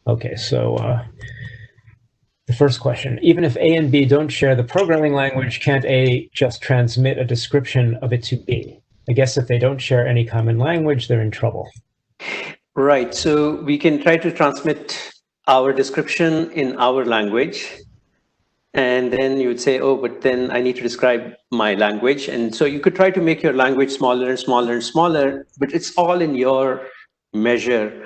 Okay, so the first question, even if A and B don't share the programming language, can't A just transmit a description of it to B? I guess if they don't share any common language, they're in trouble. Right, so we can try to transmit our description in our language. And then you would say, oh, but then I need to describe my language. And so you could try to make your language smaller and smaller and smaller, but it's all in your measure.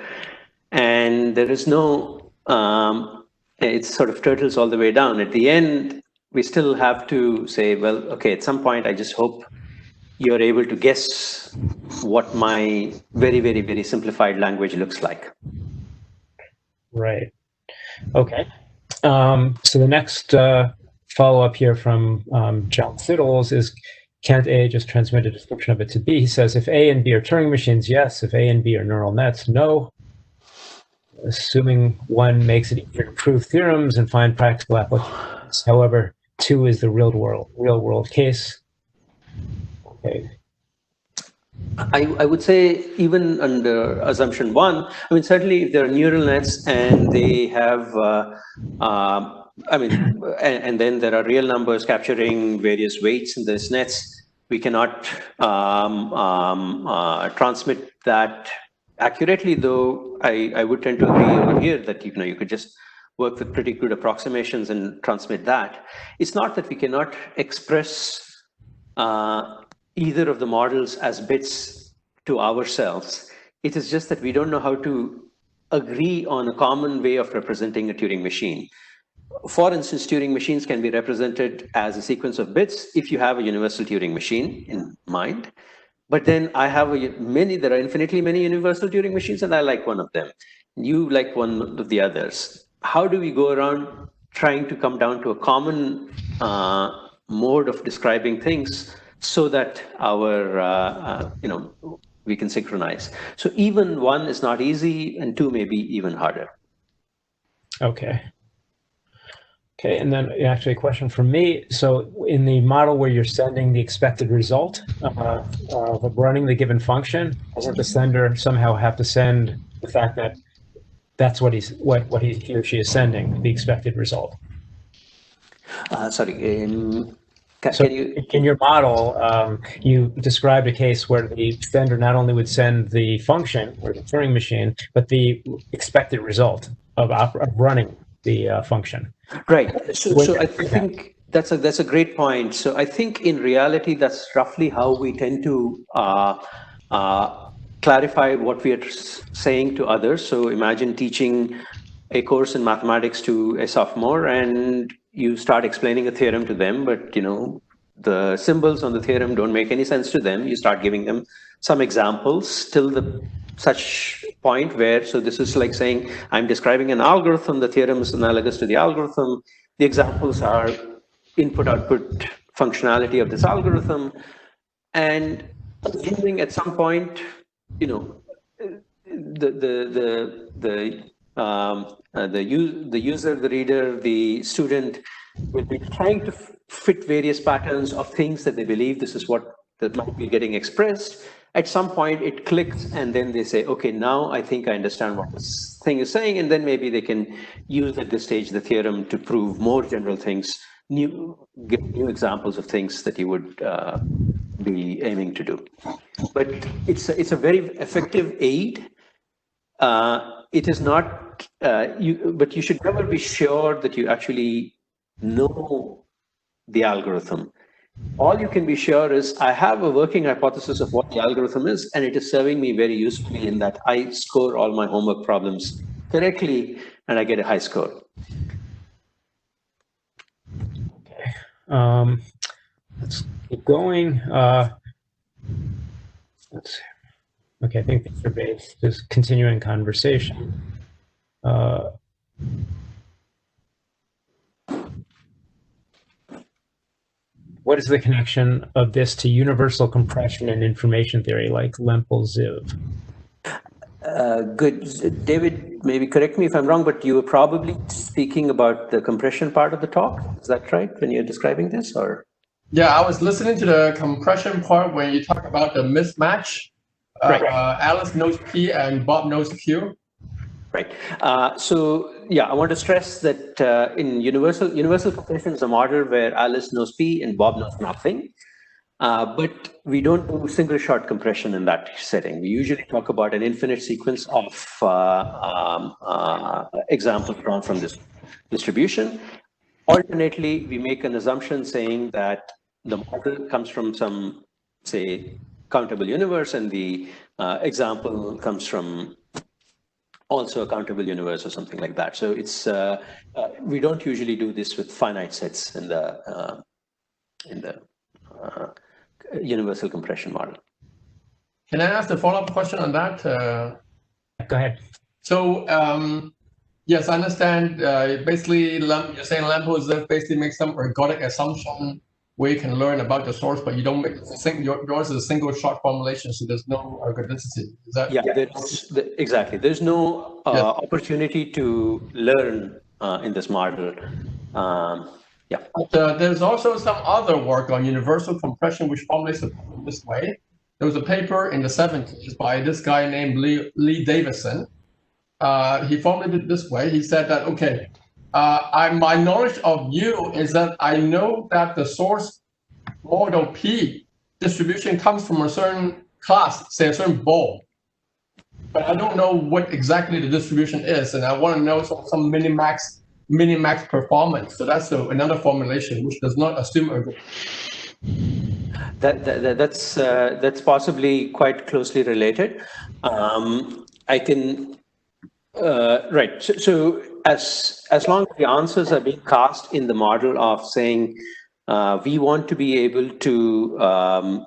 And there is no, it's sort of turtles all the way down. At the end, we still have to say, well, okay, at some point, I just hope you're able to guess what my very, very, very simplified language looks like. Right. Okay. So the next follow-up here from John Siddles is, can't A just transmit a description of it to B? He says, if A and B are Turing machines, yes. If A and B are neural nets, no. Assuming one makes it easier to prove theorems and find practical applications. However, 2 is the real world case. Okay. I would say even under assumption 1, I mean, certainly if there are neural nets and they have, and then there are real numbers capturing various weights in these nets, we cannot transmit that accurately, though I would tend to agree over here that you could just work with pretty good approximations and transmit that. It's not that we cannot express either of the models as bits to ourselves. It is just that we don't know how to agree on a common way of representing a Turing machine. For instance, Turing machines can be represented as a sequence of bits if you have a universal Turing machine in mind. But then I have there are infinitely many universal Turing machines, and I like one of them. You like one of the others. How do we go around trying to come down to a common mode of describing things so that our, we can synchronize? So even 1 is not easy, and 2 may be even harder. Okay. Okay, and then actually a question from me. So in the model where you're sending the expected result of running the given function, doesn't the sender somehow have to send the fact that that's what he or she is sending, the expected result? In your model, you described a case where the sender not only would send the function or the Turing machine, but the expected result of running the function. Right. So I think that's a great point. So I think in reality, that's roughly how we tend to clarify what we are saying to others. So imagine teaching a course in mathematics to a sophomore, and you start explaining a theorem to them, but the symbols on the theorem don't make any sense to them. You start giving them some examples till such point where, so this is like saying, I'm describing an algorithm, the theorem is analogous to the algorithm. The examples are input-output functionality of this algorithm. And assuming at some point, the user, the reader, the student will be trying to fit various patterns of things that they believe this is what that might be getting expressed. At some point it clicks, and then they say, okay, now I think I understand what this thing is saying, and then maybe they can use at this stage the theorem to prove more general things, give new examples of things that you would be aiming to do. But it's a very effective aid. It is not, but you should never be sure that you actually know the algorithm. All you can be sure is I have a working hypothesis of what the algorithm is, and it is serving me very usefully in that I score all my homework problems correctly and I get a high score. Okay. Let's keep going. Let's see. Okay, I think these are based, just continuing conversation. What is the connection of this to universal compression and information theory, like Lempel-Ziv? Good. David, maybe correct me if I'm wrong, but you were probably speaking about the compression part of the talk. Is that right, when you're describing this, or? Yeah, I was listening to the compression part when you talk about the mismatch. Right. Alice knows P and Bob knows Q. Right. So yeah, I want to stress that in universal compression is a model where Alice knows P and Bob knows nothing. But we don't do single shot compression in that setting. We usually talk about an infinite sequence of examples drawn from this distribution. Alternately, we make an assumption saying that the model comes from some, say, countable universe, and the example comes from also a countable universe or something like that. So it's we don't usually do this with finite sets in the universal compression model. Can I ask a follow-up question on that? Go ahead. So yes, I understand. Basically, you're saying Lampo basically makes some ergodic assumption where you can learn about the source, but you don't make yours is a single shot formulation, so there's no ergodicity. Is that? Yeah, exactly. There's no opportunity to learn in this model. Yeah. But there's also some other work on universal compression which formulates it this way. There was a paper in the 70s by this guy named Lee Davidson. He formulated it this way. He said that, okay, my knowledge of you is that I know that the source model P distribution comes from a certain class, say a certain ball, but I don't know what exactly the distribution is, and I want to know some minimax performance. So that's another formulation which does not assume that's possibly quite closely related. I can right. So as long as the answers are being cast in the model of saying we want to be able to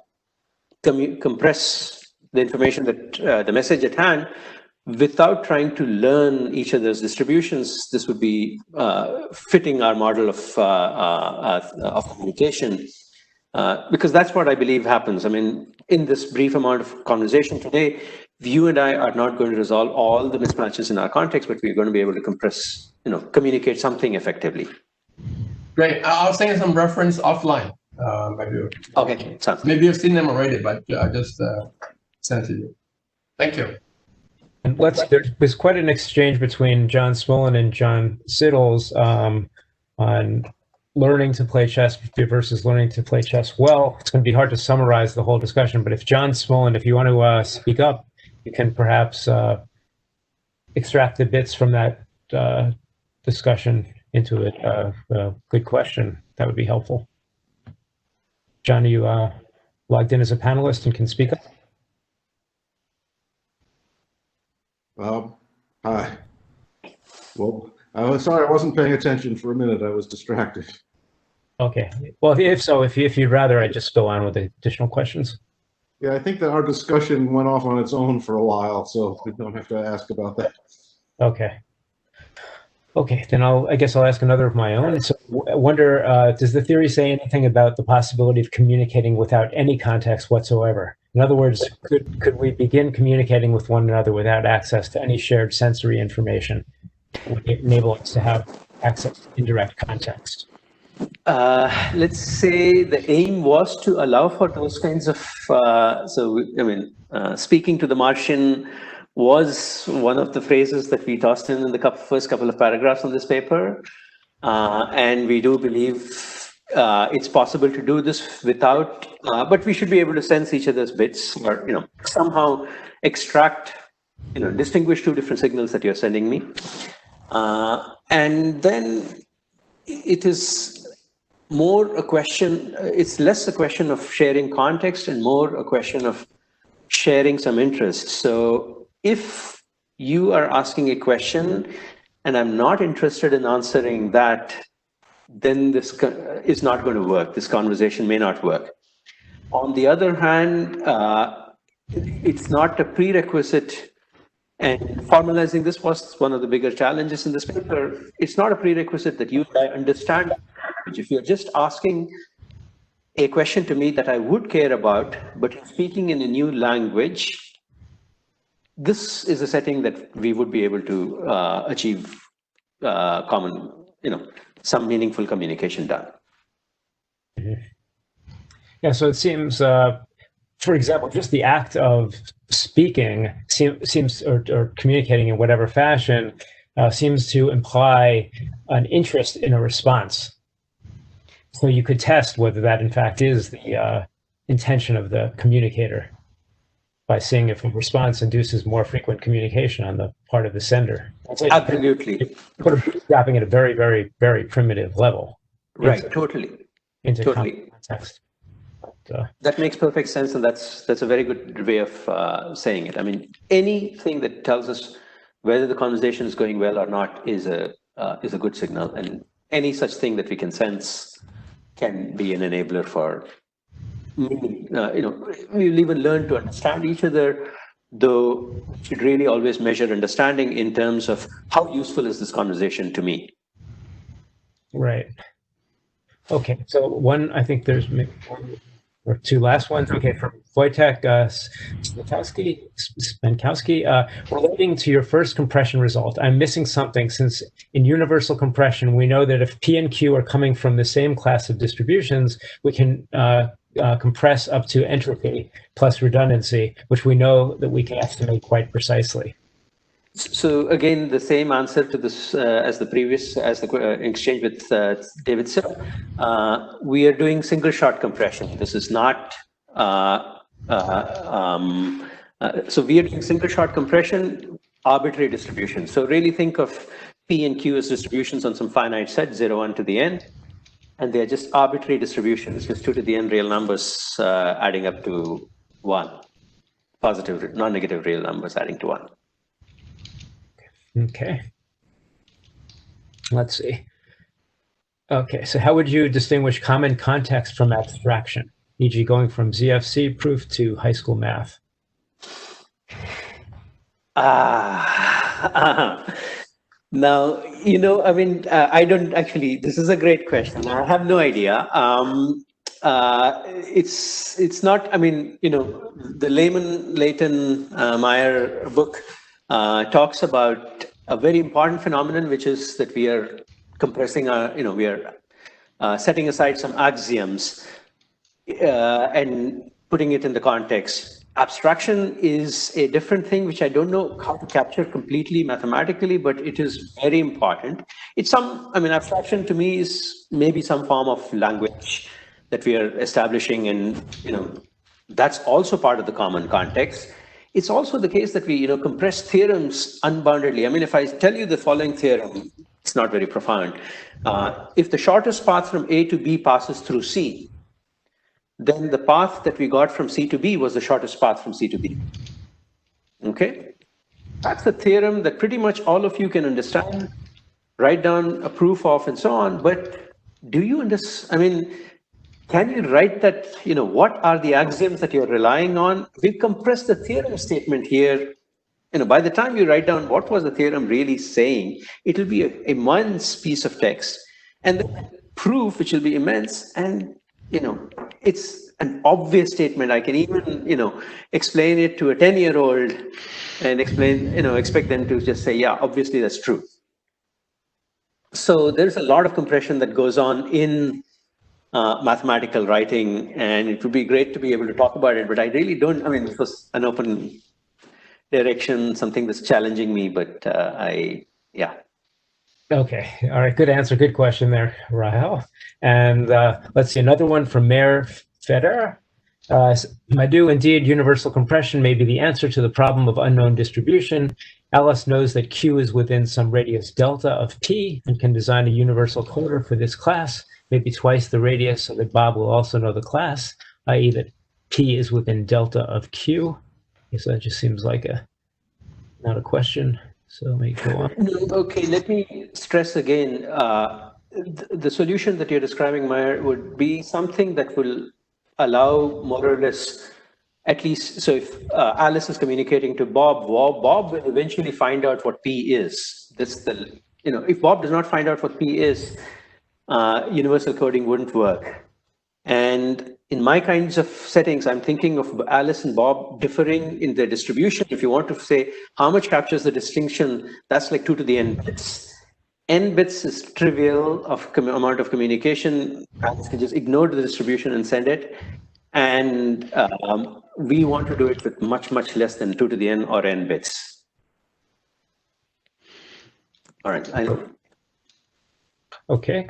compress the information that the message at hand without trying to learn each other's distributions, this would be fitting our model of communication, because that's what I believe happens. I mean, in this brief amount of conversation today, you and I are not going to resolve all the mismatches in our context, but we're going to be able to compress, communicate something effectively. Great. I'll send some reference offline. Maybe. Okay. Maybe you've seen them already, but I just sent it to you. Thank you. And there's quite an exchange between John Smolin and John Siddles on learning to play chess versus learning to play chess well. It's going to be hard to summarize the whole discussion, but if John Smolin, if you want to speak up, you can perhaps extract the bits from that discussion into a good question. That would be helpful. John, are you logged in as a panelist and can speak up? Hi. Well, I was sorry I wasn't paying attention for a minute. I was distracted. Okay. Well, if you'd rather, I just go on with the additional questions. Yeah, I think that our discussion went off on its own for a while, so we don't have to ask about that. Okay. Okay, then I guess I'll ask another of my own. So I wonder, does the theory say anything about the possibility of communicating without any context whatsoever? In other words, could we begin communicating with one another without access to any shared sensory information? Would it enable us to have access to indirect context? Let's say the aim was to allow for those kinds of, speaking to the Martian was one of the phrases that we tossed in the first couple of paragraphs on this paper. And we do believe it's possible to do this without, but we should be able to sense each other's bits or, somehow extract, distinguish two different signals that you're sending me. And then it is more a question, it's less a question of sharing context and more a question of sharing some interest. So if you are asking a question and I'm not interested in answering that, then this is not going to work. This conversation may not work. On the other hand, it's not a prerequisite, and formalizing this was one of the bigger challenges in this paper. It's not a prerequisite that you and I understand. If you're just asking a question to me that I would care about, but you're speaking in a new language, this is a setting that we would be able to achieve common, some meaningful communication done. Mm-hmm. Yeah, so it seems for example, just the act of speaking seems or communicating in whatever fashion seems to imply an interest in a response. So you could test whether that in fact is the intention of the communicator by seeing if a response induces more frequent communication on the part of the sender. Absolutely. Sort of bootstrapping at a very, very, very primitive level. Right, totally. Into Totally. context. That makes perfect sense, and that's a very good way of saying it. I mean, anything that tells us whether the conversation is going well or not is a good signal, and any such thing that we can sense can be an enabler for we'll even learn to understand each other, though we should really always measure understanding in terms of how useful is this conversation to me. Right. Okay, so I think there's one or two last ones. Okay, from Wojtek Spankowski, relating to your first compression result, I'm missing something since in universal compression, we know that if P and Q are coming from the same class of distributions, we can compress up to entropy plus redundancy, which we know that we can estimate quite precisely. So again, the same answer to this as the exchange with David Sill. We are doing single shot compression. This is not, so we are doing single shot compression, arbitrary distribution. So really think of P and Q as distributions on some finite set, 0, 1 to the n. And they're just arbitrary distributions, just 2 to the n real numbers adding up to 1. Positive, non-negative real numbers adding to 1. Okay. Let's see. Okay, so how would you distinguish common context from abstraction, e.g. going from ZFC proof to high school math? Now, I mean, I don't actually, this is a great question. I have no idea. It's not, I mean, the Leighton Meyer book talks about a very important phenomenon, which is that we are compressing we are setting aside some axioms and putting it in the context. Abstraction is a different thing, which I don't know how to capture completely mathematically, but it is very important. Abstraction to me is maybe some form of language that we are establishing, and that's also part of the common context. It's also the case that we compress theorems unboundedly. I mean, if I tell you the following theorem, it's not very profound. If the shortest path from A to B passes through C, then the path that we got from C to B was the shortest path from C to B. Okay? That's a theorem that pretty much all of you can understand, write down a proof of, and so on. But do you understand? I mean, can you write that, what are the axioms that you're relying on? We've compressed the theorem statement here. By the time you write down what was the theorem really saying, it will be an immense piece of text. And the proof, which will be immense, and it's an obvious statement. I can even, explain it to a 10-year-old and expect them to just say, yeah, obviously that's true. So there's a lot of compression that goes on in mathematical writing, and it would be great to be able to talk about it, but I really don't, this was an open direction, something that's challenging me, but yeah. Okay. All right. Good answer. Good question there, Rahel. And let's see, another one from Mayor Federer. Madhu, indeed, universal compression may be the answer to the problem of unknown distribution. Alice knows that Q is within some radius delta of P and can design a universal coder for this class, maybe twice the radius, so that Bob will also know the class, i.e. that P is within delta of Q. Okay, so that just seems like not a question. So let me go on. Okay, let me stress again, the solution that you're describing, Meyer, would be something that will allow more or less, at least, so if Alice is communicating to Bob, Bob will eventually find out what P is. That's if Bob does not find out what P is, universal coding wouldn't work. And in my kinds of settings, I'm thinking of Alice and Bob differing in their distribution. If you want to say how much captures the distinction, that's like 2 to the n bits. N bits is trivial of amount of communication. Alice can just ignore the distribution and send it. And we want to do it with much, much less than 2 to the n or n bits. All right. Okay.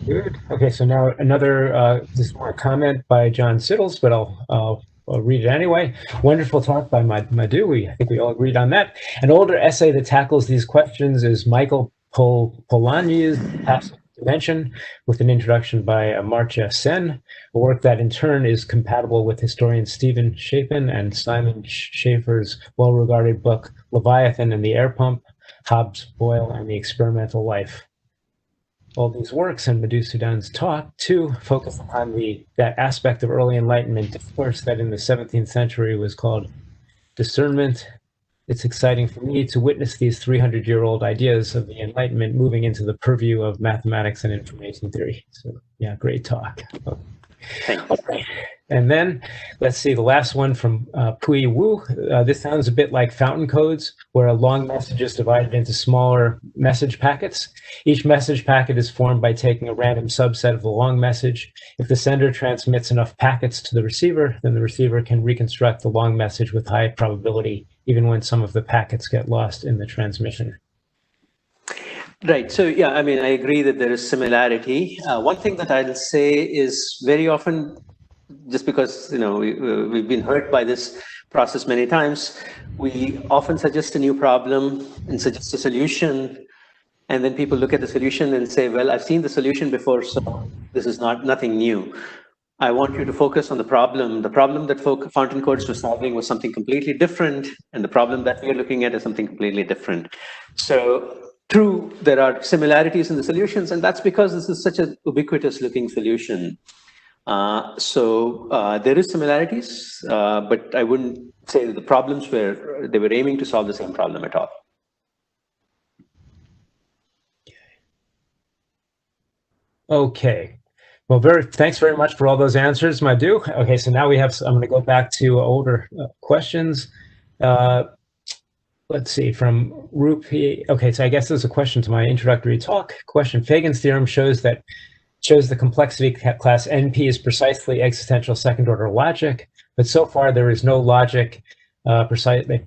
Good. Okay, so now another this more comment by John Siddles, but I'll read it anyway. Wonderful talk by Madhu. I think we all agreed on that. An older essay that tackles these questions is Michael Polanyi's Passive Dimension, with an introduction by Amartya Sen, a work that in turn is compatible with historian Stephen Shapin and Simon Schaeffer's well-regarded book Leviathan and the Air Pump, Hobbes, Boyle, and the Experimental Life. All these works and Madhusudan's talk, too, focus on that aspect of early Enlightenment discourse that in the 17th century was called discernment. It's exciting for me to witness these 300-year-old ideas of the Enlightenment moving into the purview of mathematics and information theory. So, yeah, great talk. Okay. And then, let's see, the last one from Pui Wu. This sounds a bit like fountain codes, where a long message is divided into smaller message packets. Each message packet is formed by taking a random subset of the long message. If the sender transmits enough packets to the receiver, then the receiver can reconstruct the long message with high probability, even when some of the packets get lost in the transmission. Right. So, yeah, I mean, I agree that there is similarity. One thing that I'll say is very often, just because, you know, we've been hurt by this process many times, we often suggest a new problem and suggest a solution. And then people look at the solution and say, well, I've seen the solution before, so this is nothing new. I want you to focus on the problem. The problem that fountain codes were solving was something completely different, and the problem that we're looking at is something completely different. So, true, there are similarities in the solutions, and that's because this is such a ubiquitous looking solution. There is similarities, but I wouldn't say that the problems they were aiming to solve the same problem at all. Okay. Well, thanks very much for all those answers, Madhu. Okay, so now I'm going to go back to older questions. Let's see, from Rupi. Okay, so I guess there's a question to my introductory talk. Question: Fagan's theorem shows the complexity class NP is precisely existential second-order logic, but so far there is no logic that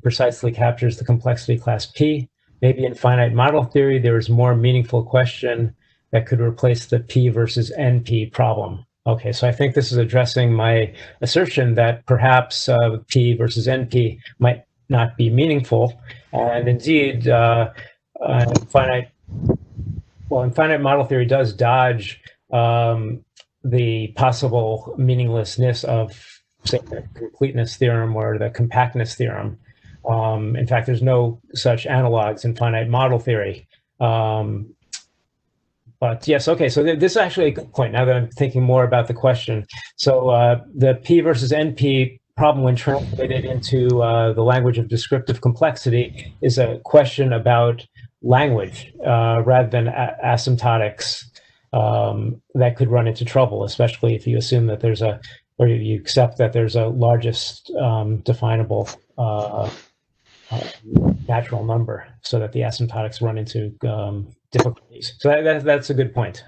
precisely captures the complexity class P. Maybe in finite model theory, there is a more meaningful question that could replace the P versus NP problem. Okay, so I think this is addressing my assertion that perhaps P versus NP might not be meaningful, and indeed, finite model theory does dodge the possible meaninglessness of, say, the completeness theorem or the compactness theorem. In fact, there's no such analogs in finite model theory. But yes, okay, so this is actually a good point now that I'm thinking more about the question. So the P versus NP problem, when translated into the language of descriptive complexity, is a question about language rather than asymptotics that could run into trouble, especially if you assume that or you accept that there's a largest definable natural number, so that the asymptotics run into difficulties. So that's a good point.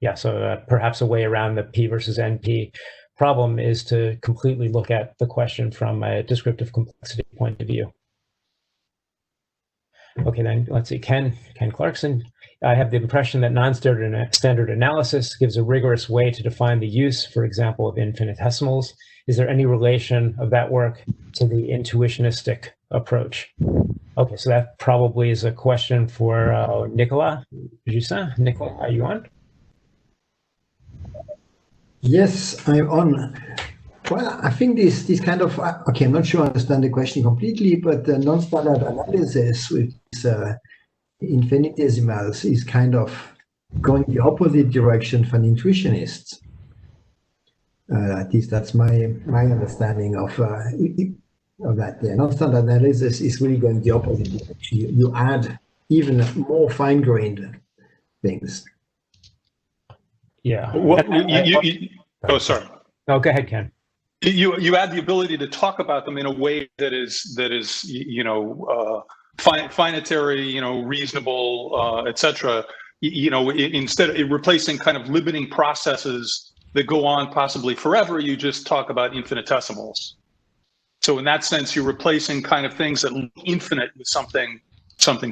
Yeah, so perhaps a way around the P versus NP problem is to completely look at the question from a descriptive complexity point of view. Okay, then let's see, Ken Clarkson. I have the impression that non-standard analysis gives a rigorous way to define the use, for example, of infinitesimals. Is there any relation of that work to the intuitionistic approach? Okay, so that probably is a question for Nicolas Jussin. Nicolas, are you on? Yes, I'm on. Well, I think this kind of, okay, I'm not sure I understand the question completely, but the non-standard analysis with infinitesimals is kind of going the opposite direction from intuitionists. At least that's my understanding of that. The non-standard analysis is really going the opposite direction. You add even more fine-grained things. Yeah. Well, oh, sorry. No, go ahead, Ken. You add the ability to talk about them in a way that is finitary, reasonable, etc. Instead of replacing kind of limiting processes that go on possibly forever. You just talk about infinitesimals. So in that sense, you're replacing kind of things that look infinite with something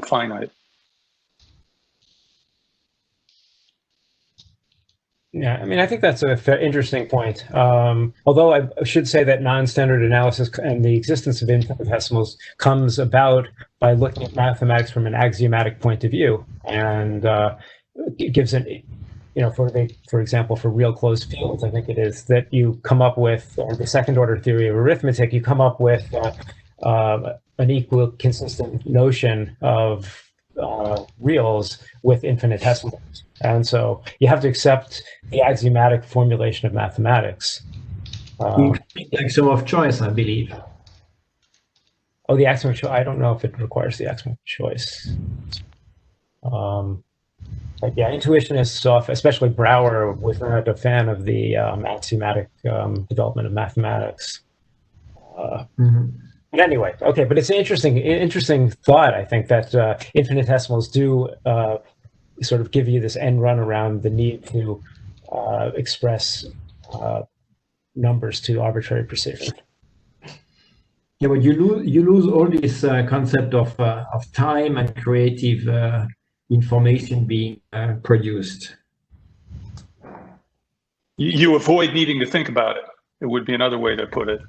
finite. Yeah, I mean, I think that's a interesting point. Although I should say that non-standard analysis and the existence of infinitesimals comes about by looking at mathematics from an axiomatic point of view, and it gives an, for example, for real closed fields, I think it is that you come up with the second-order theory of arithmetic. You come up with an equal, consistent notion of reals with infinitesimals. And so you have to accept the axiomatic formulation of mathematics. Axiom of choice, I believe. Oh, the axiom of choice. I don't know if it requires the axiom of choice. But yeah, intuitionists, especially Brouwer, was not a fan of the axiomatic development of mathematics. But anyway, okay, but it's an interesting thought, I think, that infinitesimals do sort of give you this end run around the need to express numbers to arbitrary precision. Yeah, but you lose all this concept of time and creative information being produced. You avoid needing to think about it. It would be another way to put it.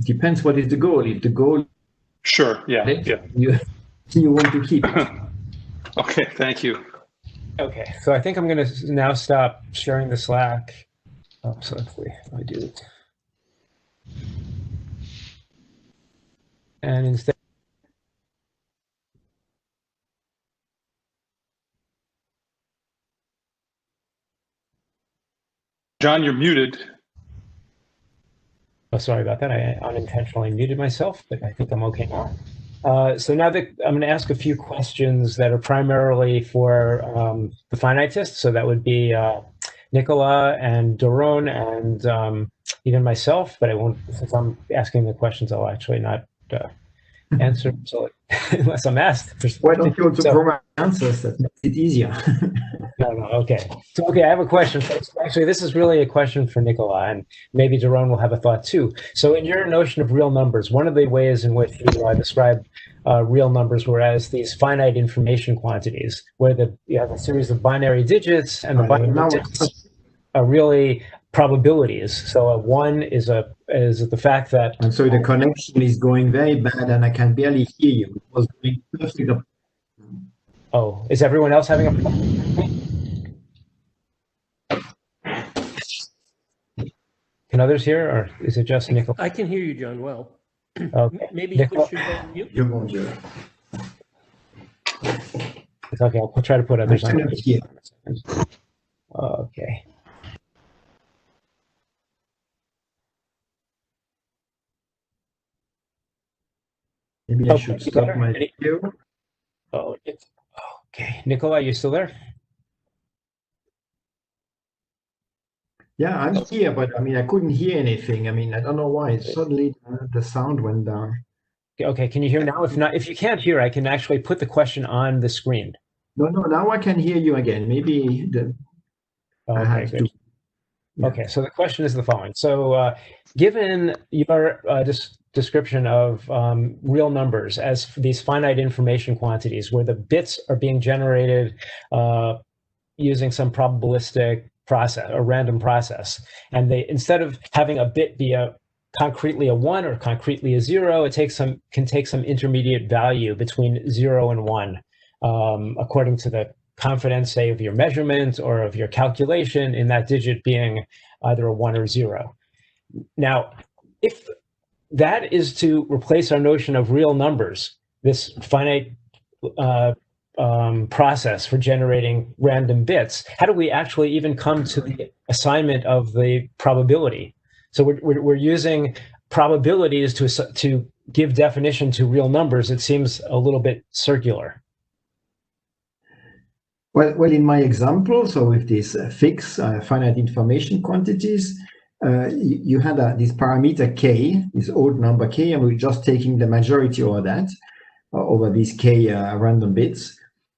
Depends what is the goal. If the goal, sure, yeah. You want to keep it. Okay, thank you. Okay, so I think I'm going to now stop sharing the Slack. Oh, so if I do it. And instead, John, you're muted. oh, sorry about that. I unintentionally muted myself, but I think I'm okay now. So now that I'm going to ask a few questions that are primarily for the finitists. So that would be Nicola and Doron and even myself, but I won't, since I'm asking the questions, I'll actually not answer unless I'm asked. Why don't you also provide answers? That makes it easier. No, okay. So, okay, I have a question. Actually, this is really a question for Nicola, and maybe Doron will have a thought too. So in your notion of real numbers, one of the ways in which you describe real numbers were as these finite information quantities, where you have a series of binary digits, and the binary digits are really probabilities. So a 1 is the fact that... And so the connection is going very bad, and I can barely hear you. It was going perfect. Oh, is everyone else having a problem? Can others hear, or is it just Nicola? I can hear you, John, well. Okay. Maybe you put your phone on mute? It's okay, I'll try to put others on. Here. Okay. Maybe I should stop my video. Oh, okay. Nicola, are you still there? Yeah, I'm here, but I mean, I couldn't hear anything. I mean, I don't know why. Suddenly the sound went down. Okay, can you hear now? If not, if you can't hear, I can actually put the question on the screen. No, now I can hear you again. Maybe I have to. Yeah. Okay, so the question is the following. So given your description of real numbers as these finite information quantities where the bits are being generated using some probabilistic process, a random process, and they, instead of having a bit be concretely a 1 or concretely a 0, it can take some intermediate value between 0 and 1, according to the confidence, say, of your measurement or of your calculation in that digit being either a 1 or 0. Now, if that is to replace our notion of real numbers, this finite process for generating random bits, how do we actually even come to the assignment of the probability? So we're using probabilities to give definition to real numbers. It seems a little bit circular. Well, in my example, so with these fixed finite information quantities, you had this parameter k, this odd number k, and we're just taking the majority over that, over these k random bits.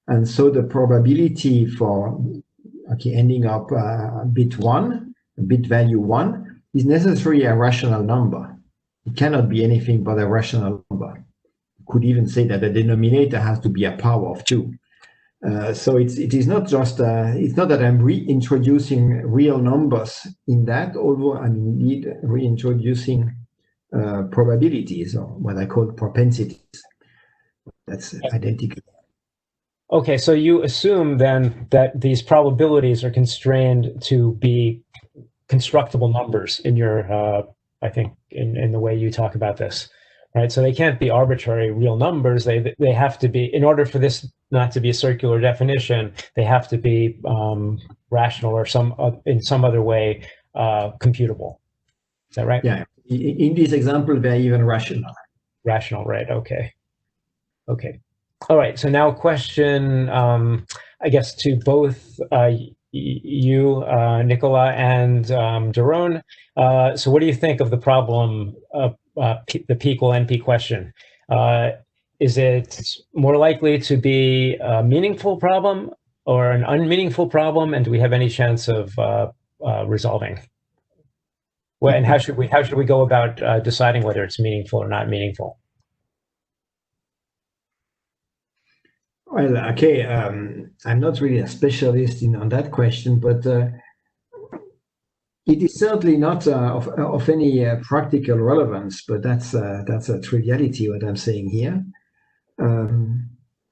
And so the probability for ending up bit 1 bit value 1, is necessarily a rational number. It cannot be anything but a rational number. You could even say that the denominator has to be a power of 2. So it is not just, it's not that I'm reintroducing real numbers in that, although I'm indeed reintroducing probabilities, or what I call propensities. That's identical. Okay, so you assume then that these probabilities are constrained to be constructible numbers in your, I think, in the way you talk about this, right? So they can't be arbitrary real numbers. They have to be, in order for this not to be a circular definition, they have to be rational or in some other way computable. Is that right? Yeah. In this example, they're even rational. Rational, right? Okay. Okay. All right. So now a question, I guess, to both you, Nicola, and Daron. So what do you think of the problem of the P equal NP question? Is it more likely to be a meaningful problem or an unmeaningful problem? And do we have any chance of resolving? Well, and how should we go about deciding whether it's meaningful or not meaningful? Well, okay, I'm not really a specialist on that question, but it is certainly not of any practical relevance. But that's a triviality what I'm saying here.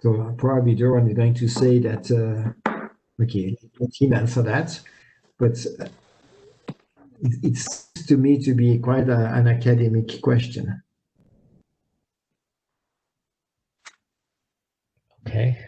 So probably Duran is going to say that. Okay, let him answer that. But it's to me to be quite an academic question. Okay.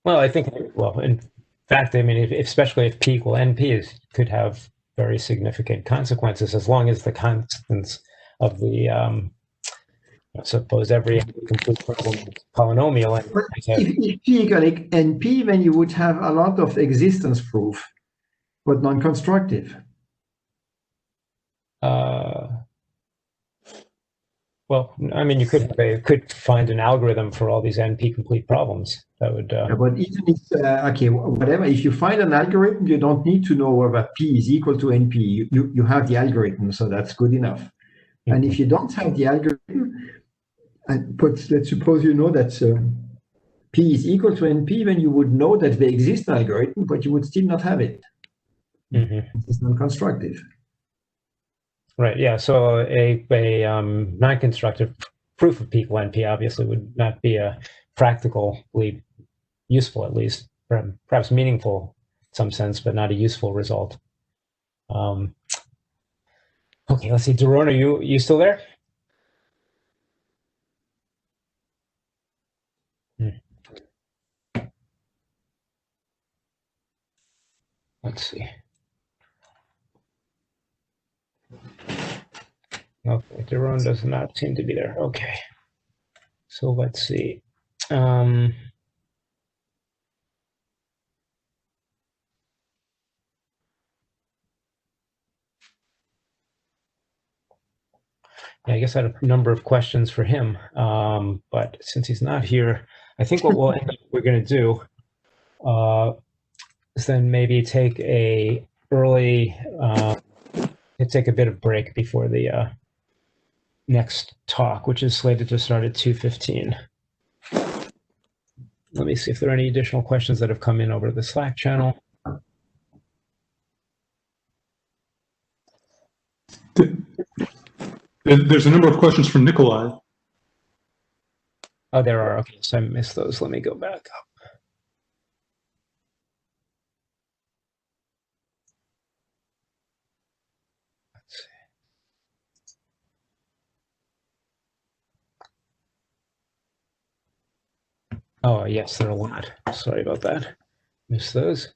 Well, I think, well, in fact, I mean, especially if P equal NP could have very significant consequences, as long as the constants of the, I suppose every complete problem is polynomial. But if P equal NP, then you would have a lot of existence proof, but non-constructive. Well, I mean, you could find an algorithm for all these NP complete problems that would. Yeah, but even if okay, whatever, if you find an algorithm, you don't need to know whether P is equal to NP. You have the algorithm, so that's good enough. Mm-hmm. And if you don't have the algorithm, but let's suppose you know that P is equal to NP, then you would know that there exists an algorithm, but you would still not have it. Mm-hmm. It's non-constructive. Right. Yeah. So a non-constructive proof of P equal NP obviously would not be a practically useful, at least perhaps meaningful in some sense, but not a useful result. Okay. Let's see. Daron, are you still there? Let's see. Okay, Daron does not seem to be there. Okay, so let's see. Yeah, I guess I had a number of questions for him, but since he's not here, I think what we're going to do is then maybe take a take a bit of break before the next talk, which is slated to start at 2:15. Let me see if there are any additional questions that have come in over the Slack channel. There's a number of questions from Nikolai. Oh, there are. Okay, so I missed those. Let me go back up. Let's see. Oh, yes, there are a lot. Sorry about that. Missed those.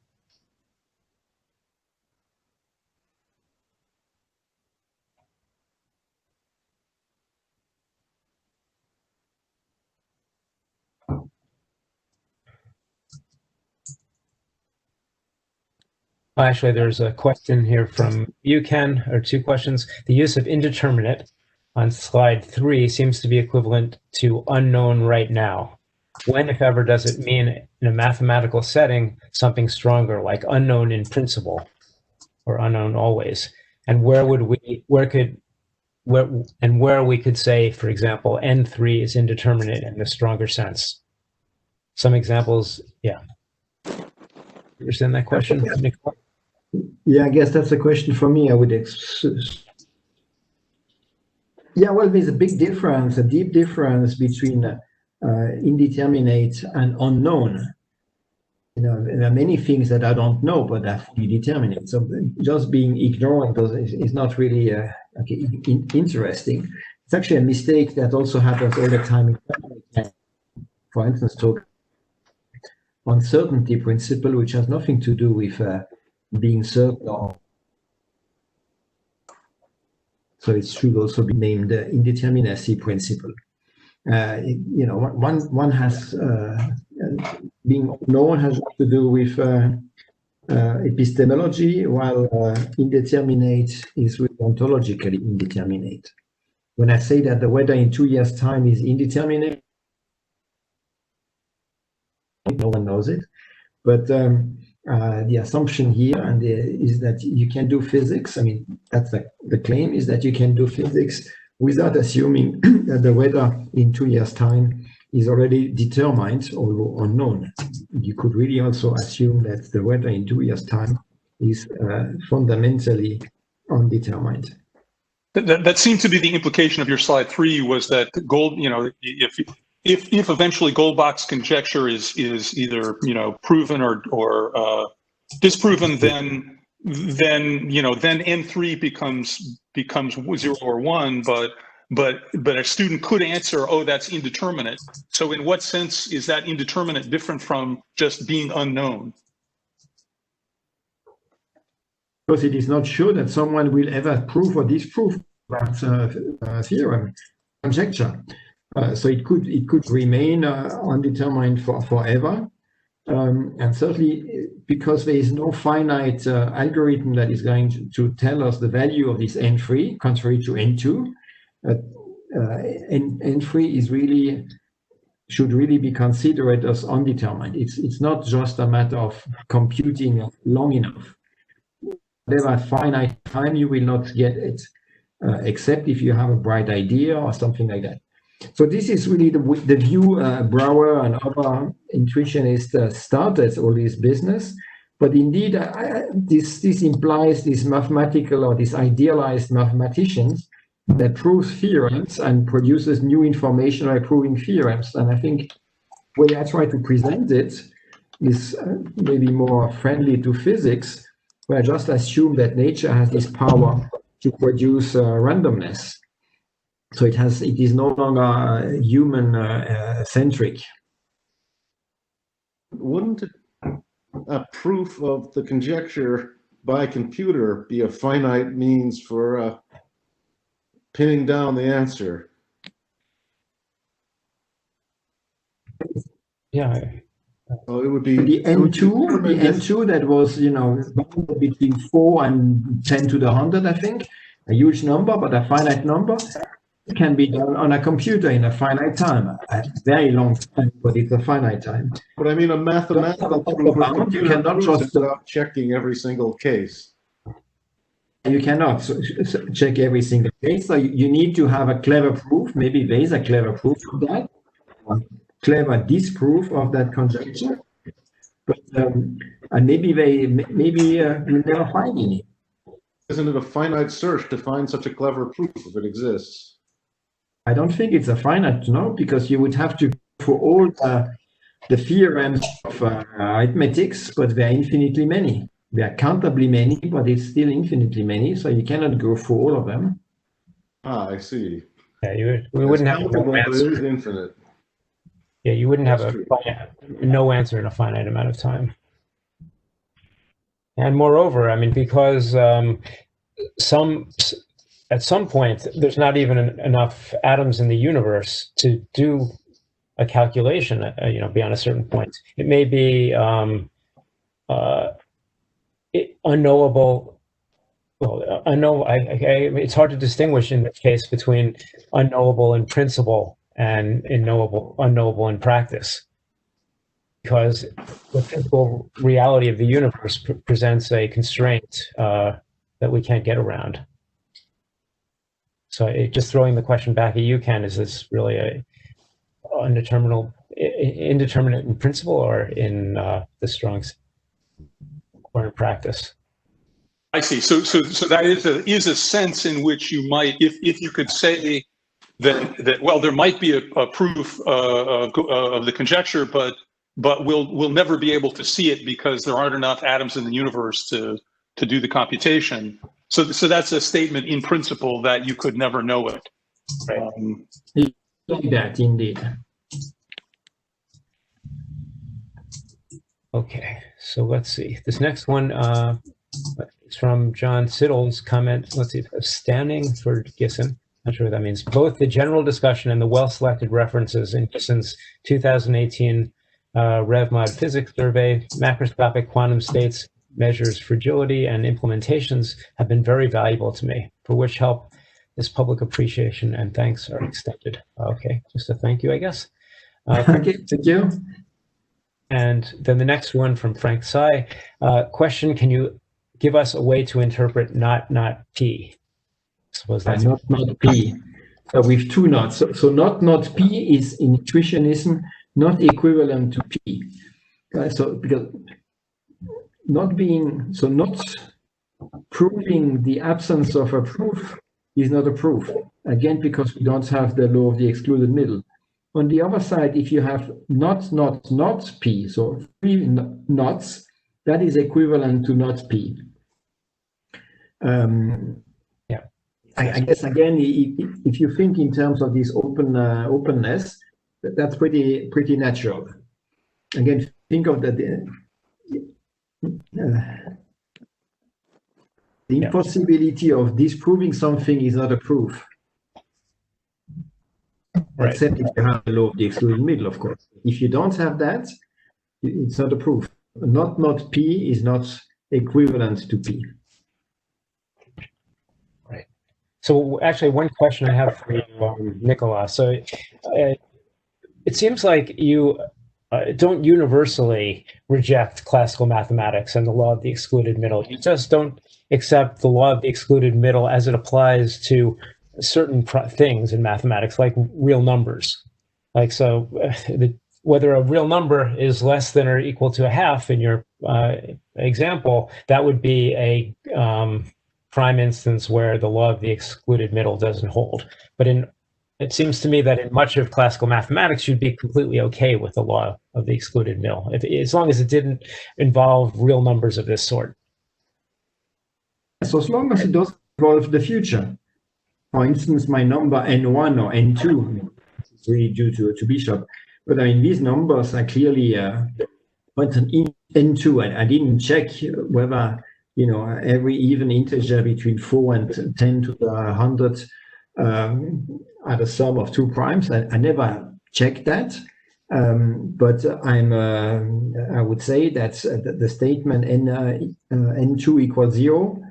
Actually, there's a question here from you, Ken, or two questions. The use of indeterminate on slide 3 seems to be equivalent to unknown right now. When, if ever, does it mean in a mathematical setting something stronger, like unknown in principle? or unknown always? And where we could say, for example, N3 is indeterminate in the stronger sense. Some examples, yeah. Understand that question, Nicole? Yeah, I guess that's a question for me. I would yeah, well, there's a big difference, a deep difference between indeterminate and unknown. You know, there are many things that I don't know, but are fully determinate. So just being ignorant is not really interesting. It's actually a mistake that also happens all the time. For instance, talk uncertainty principle, which has nothing to do with being certain. So it should also be named the indeterminacy principle. You know, one has being known has to do with epistemology, while indeterminate is with ontologically indeterminate. When I say that the weather in 2 years' time is indeterminate, no one knows it, but the assumption here is that you can do physics. I mean, that's the claim, is that you can do physics without assuming that the weather in 2 years' time is already determined, although unknown. You could really also assume that the weather in 2 years' time is fundamentally undetermined. That seemed to be the implication of your slide 3, was that if eventually Goldbach's conjecture is either proven or disproven, then N3 becomes 0 or 1, but a student could answer, oh, that's indeterminate. So in what sense is that indeterminate different from just being unknown? Because it is not sure that someone will ever prove or disprove that theorem, conjecture. So it could remain undetermined forever. And certainly because there is no finite algorithm that is going to tell us the value of this N3, contrary to N2. N3 should really be considered as undetermined. It's not just a matter of computing long enough. Whatever finite time, you will not get it, except if you have a bright idea or something like that. So this is really the view Brouwer and other intuitionists started all this business. But indeed, this implies this mathematical or this idealized mathematicians that proves theorems and produces new information by proving theorems. And I think the way I try to present it is maybe more friendly to physics, where I just assume that nature has this power to produce randomness. So it is no longer human centric. Wouldn't a proof of the conjecture by computer be a finite means for pinning down the answer? Yeah. Oh, it would be The N2 that was, between 4 and 10 to the 100, I think, a huge number, but a finite number. It can be done on a computer in a finite time, a very long time, but it's a finite time. But I mean, a mathematical proof of computer you cannot just without checking every single case. You cannot check every single case. So you need to have a clever proof. Maybe there is a clever proof of that, or clever disproof of that conjecture. But and maybe we'll never find any. Isn't it a finite search to find such a clever proof if it exists? I don't think it's a finite, no, because you would have to, for all the theorems of arithmetics, but there are infinitely many. There are countably many, but it's still infinitely many, so you cannot go for all of them. Ah, I see. Yeah, we wouldn't have countable, no but it answer. is infinite. Yeah, you wouldn't have That's no answer in a finite amount of time. And moreover, I mean, because at some point, there's not even enough atoms in the universe to do a calculation, beyond a certain point. It may be unknowable. Well, it's hard to distinguish in this case between unknowable in principle and unknowable in practice. because the physical reality of the universe presents a constraint that we can't get around. So just throwing the question back at you, Ken, is this really a indeterminate in principle or in the Strong's or in practice? I see. So that is a sense in which you might, if you could say that well, there might be a proof of the conjecture, but we'll never be able to see it because there aren't enough atoms in the universe to do the computation. So that's a statement in principle that you could never know it. Like that, indeed. Okay, so let's see. This next one is from John Siddle's comment. Let's see, standing for Gisson. Not sure what that means. Both the general discussion and the well-selected references in Gisson's 2018 RevMod physics survey, macroscopic quantum states, measures fragility, and implementations have been very valuable to me, for which help this public appreciation and thanks are extended. Okay, just a thank you, I guess. Okay, thank you. And then the next one from Frank Tsai. Question, can you give us a way to interpret not P? Suppose that's not P. So with two nots. So not P is in intuitionism not equivalent to P. So because not proving the absence of a proof is not a proof. Again, because we don't have the law of the excluded middle. On the other side, if you have not P, so 3 nots, that is equivalent to not P. I guess again, if you think in terms of this openness, that's pretty natural. Again, think of the impossibility of disproving something is not a proof. Right. Except if you have the law of the excluded middle, of course. If you don't have that, it's not a proof. Not P is not equivalent to P. Right. So actually, one question I have for you, Nicolas. So it seems like you don't universally reject classical mathematics and the law of the excluded middle. You just don't accept the law of the excluded middle as it applies to certain things in mathematics, like real numbers. Like, so whether a real number is less than or equal to a half in your example, that would be a prime instance where the law of the excluded middle doesn't hold. But it seems to me that in much of classical mathematics, you'd be completely okay with the law of the excluded middle, as long as it didn't involve real numbers of this sort. So as long as it doesn't involve the future. For instance, my number n1 or n2 is really due to Bishop. But I mean, these numbers are clearly what's an n2, and I didn't check whether, every even integer between 4 and 10 to the 100 are the sum of 2 primes. I never checked that. But I would say that the statement n2 equals 0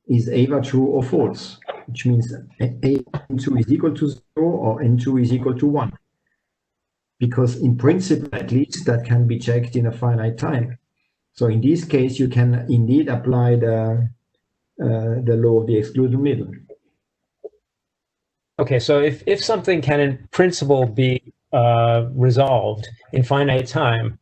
is either true or false, which means n2 is equal to 0 or n2 is equal to 1. Because in principle, at least, that can be checked in a finite time. So in this case, you can indeed apply the law of the excluded middle. Okay, so if something can in principle be resolved in finite time,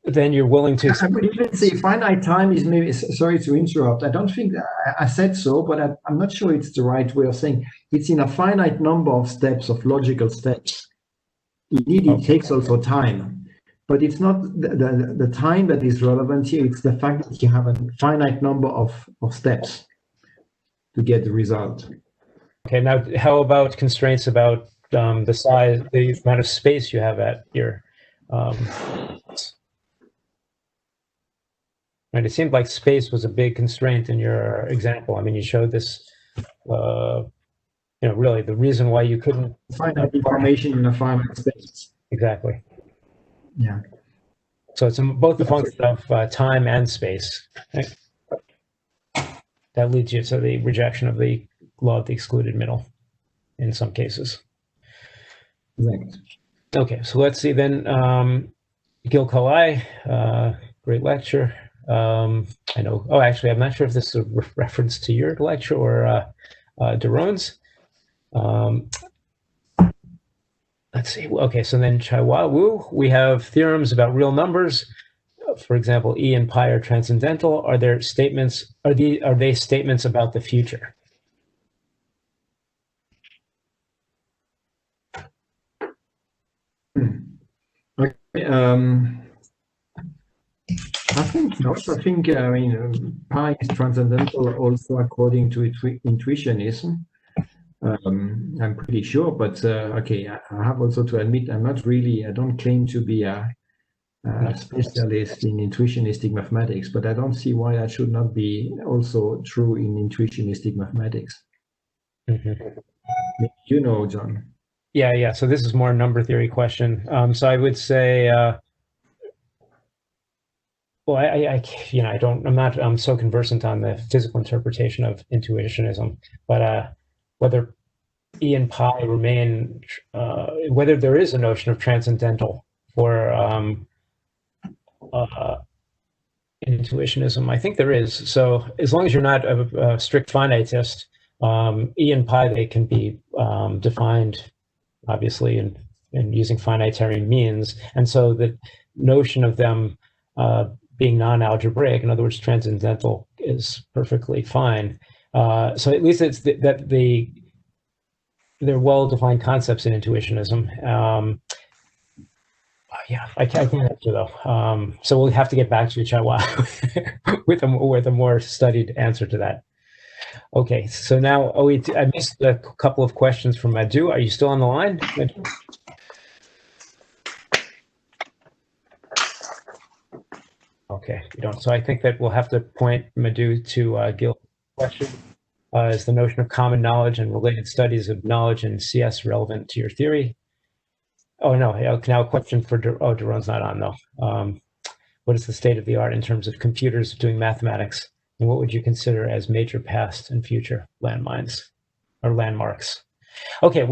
then you're willing to... I would even say finite time is maybe, sorry to interrupt, I don't think I said so, but I'm not sure it's the right way of saying. It's in a finite number of steps, of logical steps. Indeed, it takes also time, but it's not the time that is relevant here, it's the fact that you have a finite number of steps to get the result. Okay, now how about constraints about the size, the amount of space you have at your... Right, it seemed like space was a big constraint in your example. I mean, you showed this, really the reason why you couldn't find information in a finite space. Exactly. Yeah. So it's both the function of time and space. Right? That leads you to the rejection of the law of the excluded middle in some cases. Right. Okay, so let's see then. Gil Kalai, great lecture. I know, oh, actually, I'm not sure if this is a reference to your lecture or Daron's. Let's see. Okay, so then Chai-Hua Wu, we have theorems about real numbers. For example, E and pi are transcendental. Are there statements? Are they statements about the future? Okay. I think not. I think I mean pi is transcendental also according to intuitionism. I'm pretty sure, but okay, I have also to admit I don't claim to be a specialist in intuitionistic mathematics, but I don't see why that should not be also true in intuitionistic mathematics. Mm-hmm. You know, John. Yeah. So this is more a number theory question. So I would say, well, I'm so conversant on the physical interpretation of intuitionism, but whether E and pi remain, whether there is a notion of transcendental for intuitionism, I think there is. So as long as you're not a strict finitist, E and pi, they can be defined, obviously, in using finitarian means. And so the notion of them being non-algebraic, in other words, transcendental, is perfectly fine. So at least it's they're well-defined concepts in intuitionism. Yeah, I can't answer though. So we'll have to get back to you, Chai-Hua, with a more studied answer to that. Okay, so now I missed a couple of questions from Madhu. Are you still on the line, Madhu? Okay, you don't. So I think that we'll have to point Madhu to Gil's question. Is the notion of common knowledge and related studies of knowledge in CS relevant to your theory? Oh, no. Now a question for, Daron's not on though. What is the state of the art in terms of computers doing mathematics? And what would you consider as major past and future landmines or landmarks? Okay.